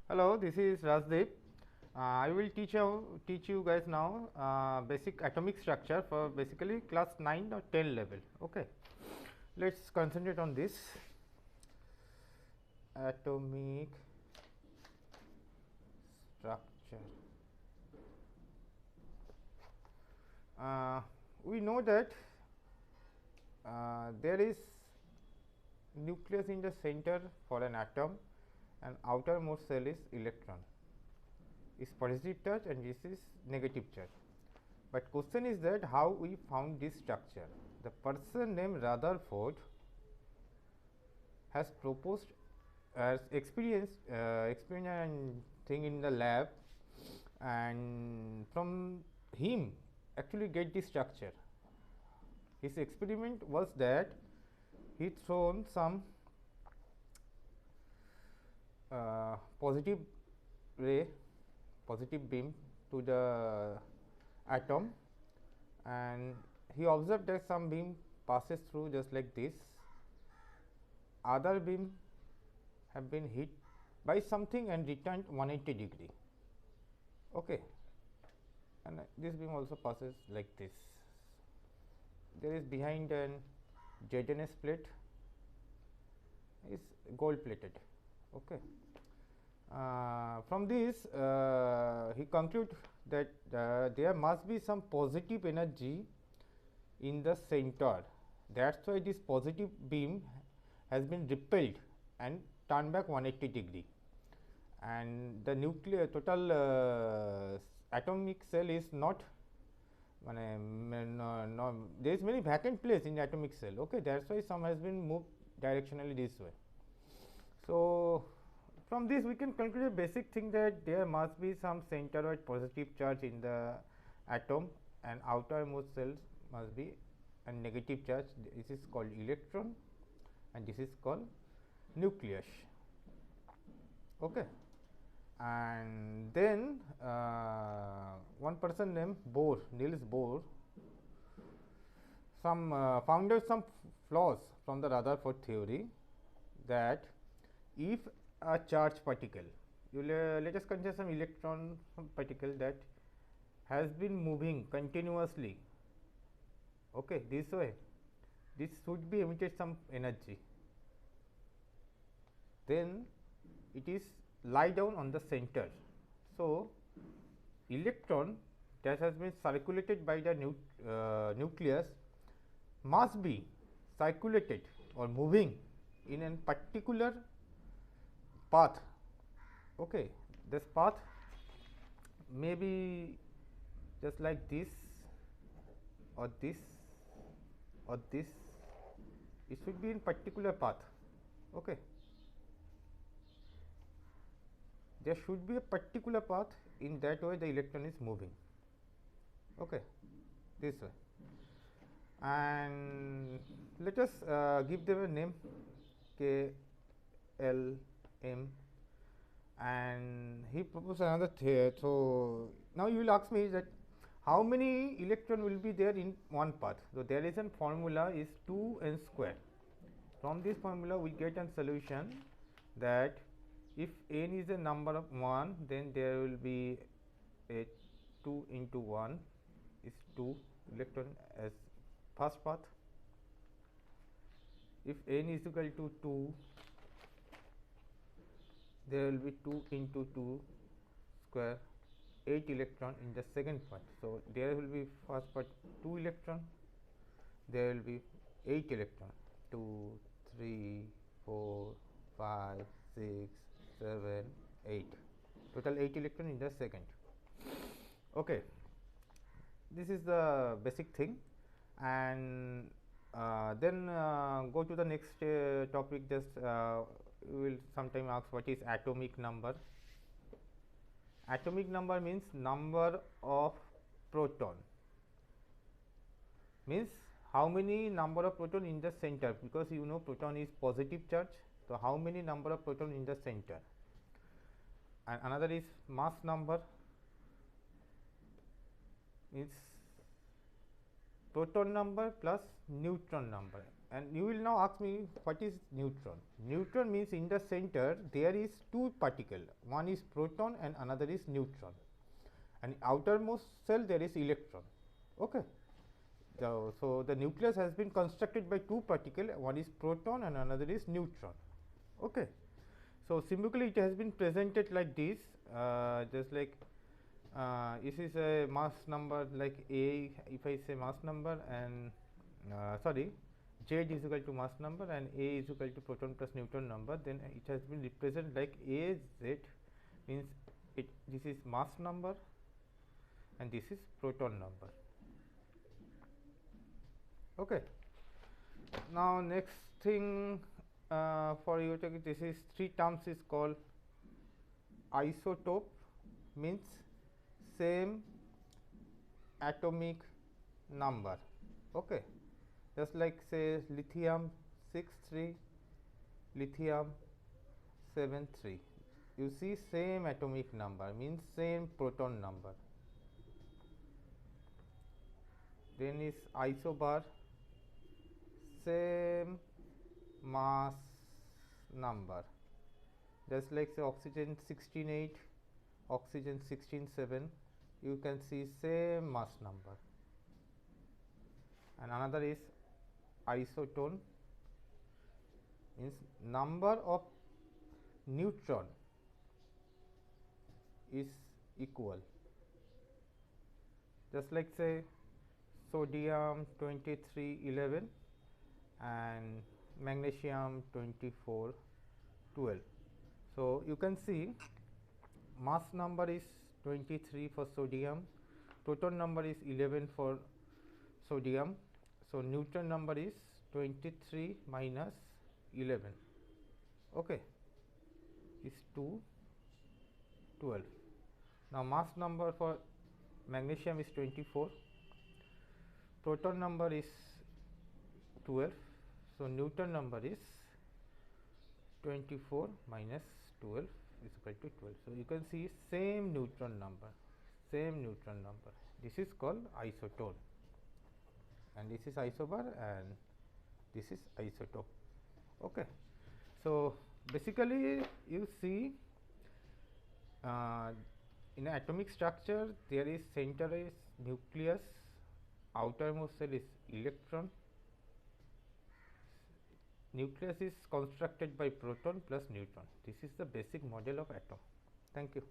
Hello, this is Rajdeep. I will teach you guys now basic atomic structure for basically class 9 or 10 level. Okay, let's concentrate on this atomic structure. We know that there is nucleus in the center for an atom, and outermost shell is electron. Is positive charge and this is negative charge. But question is that how we found this structure. The person named Rutherford has proposed as experiment thing in the lab, and from him actually get this structure. His experiment was that he thrown some positive ray, positive beam to the atom, and he observed that some beam passes through just like this, other beam have been hit by something and returned 180 degree. Okay, and this beam also passes like this. There is behind an ZNS plate is gold plated. Okay. From this he conclude that there must be some positive energy in the center. That is why this positive beam has been repelled and turned back 180 degree, and the nuclear total atomic cell is not there is many vacant place in the atomic cell. Okay, that is why some has been moved directionally this way. So, from this we can conclude a basic thing that there must be some centroid positive charge in the atom, and outermost cells must be a negative charge. This is called electron and this is called nucleus. Okay. And then one person named Bohr, Niels Bohr, found out some flaws from the Rutherford theory, that if a charged particle, let us consider some electron particle that has been moving continuously, okay, this way, this should be emitted some energy, then it is lie down on the center. So, electron that has been circulated by the nucleus must be circulated or moving in a particular path. Okay, this path may be just like this or this or this. It should be in particular path. Okay, there should be a particular path. In that way the electron is moving. Okay, this way. And let us give them a name K, L, M, and he proposed another theory. So, now you will ask me that how many electron will be there in one path. So, there is a formula is 2n square. From this formula we get a solution that if n is a number of 1, then there will be a 2 into 1 is 2 electron as first path. If n is equal to 2, there will be 2 into 2 square, 8 electron in the second part. So, there will be first part 2 electron, there will be 8 electron, 2, 3, 4, 5, 6, 7, 8, total 8 electron in the second. Okay. This is the basic thing, and then go to the next topic. Just we will sometime ask what is atomic number. Atomic number means number of proton, means how many number of proton in the center, because you know proton is positive charge. So, how many number of proton in the center, and another is mass number, means proton number plus neutron number. And you will now ask me what is neutron. Neutron means in the center there is two particle, one is proton and another is neutron, and outermost cell there is electron. Okay. So the nucleus has been constructed by two particle, one is proton and another is neutron. Okay. So symbolically it has been presented like this, just like this is a mass number like A. If I say mass number and sorry, Z is equal to mass number and A is equal to proton plus neutron number, then it has been represented like A Z, means this is mass number and this is proton number. Okay. Now next thing for you, this is three terms is called isotope, means same atomic number. Okay. Just like say lithium 6,3, lithium 7,3. You see same atomic number, means same proton number. Then is isobar, same mass number. Just like say oxygen 16,8, oxygen 16,7, you can see same mass number. And another is isotone, means number of neutron is equal. Just like say sodium 2311 and magnesium 2412. So you can see mass number is 23 for sodium, proton number is 11 for sodium. So neutron number is 23 minus 11. Okay, is 2, 12. Now mass number for magnesium is 24, proton number is 12, so neutron number is 24 minus 12 is equal to 12. So you can see same neutron number, same neutron number. This is called isotone, and this is isobar and this is isotope. Okay. So basically you see in atomic structure there is center is nucleus, outermost cell is electron, nucleus is constructed by proton plus neutron. This is the basic model of atom. Thank you.